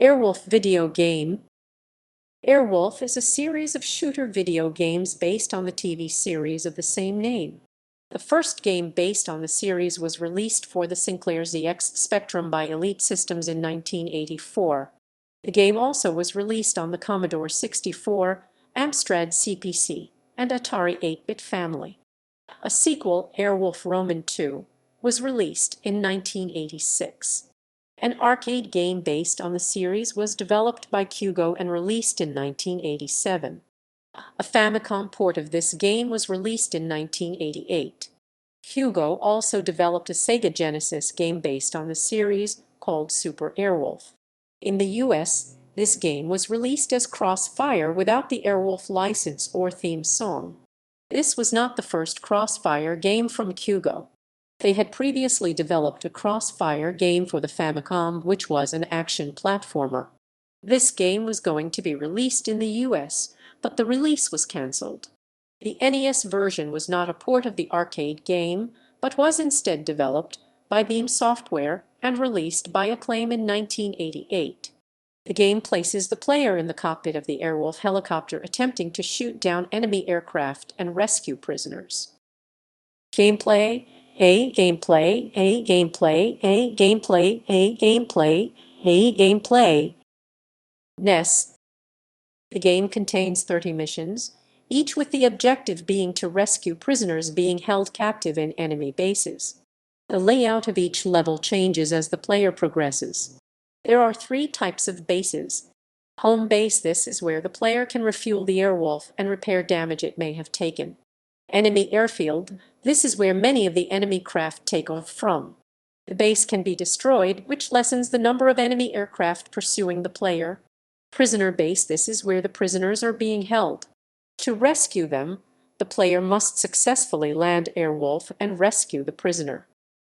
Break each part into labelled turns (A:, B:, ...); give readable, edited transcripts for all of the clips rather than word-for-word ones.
A: Airwolf video game. Airwolf is a series of shooter video games based on the TV series of the same name. The first game based on the series was released for the Sinclair ZX Spectrum by Elite Systems in 1984. The game also was released on the Commodore 64, Amstrad CPC, and Atari 8-bit family. A sequel, Airwolf II, was released in 1986. An arcade game based on the series was developed by Hugo and released in 1987. A Famicom port of this game was released in 1988. Hugo also developed a Sega Genesis game based on the series called Super Airwolf. In the US, this game was released as Crossfire without the Airwolf license or theme song. This was not the first Crossfire game from Hugo. They had previously developed a Crossfire game for the Famicom, which was an action platformer. This game was going to be released in the US, but the release was cancelled. The NES version was not a port of the arcade game, but was instead developed by Beam Software and released by Acclaim in 1988. The game places the player in the cockpit of the Airwolf helicopter attempting to shoot down enemy aircraft and rescue prisoners. Gameplay. Gameplay. NES. The game contains 30 missions, each with the objective being to rescue prisoners being held captive in enemy bases. The layout of each level changes as the player progresses. There are 3 types of bases. Home base. This is where the player can refuel the Airwolf and repair damage it may have taken. Enemy airfield. This is where many of the enemy craft take off from. The base can be destroyed, which lessens the number of enemy aircraft pursuing the player. Prisoner base. This is where the prisoners are being held. To rescue them, the player must successfully land Airwolf and rescue the prisoner.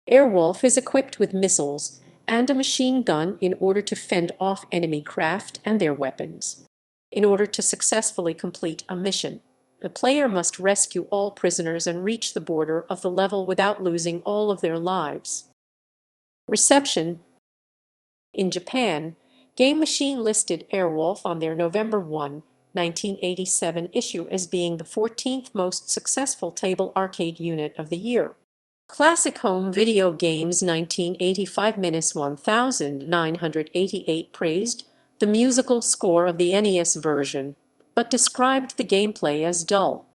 A: Airwolf is equipped with missiles and a machine gun in order to fend off enemy craft and their weapons. In order to successfully complete a mission, the player must rescue all prisoners and reach the border of the level without losing all of their lives. Reception. In Japan, Game Machine listed Airwolf on their November 1, 1987 issue as being the 14th most successful table arcade unit of the year. Classic Home Video Games 1985-1988 praised the musical score of the NES version, but described the gameplay as dull.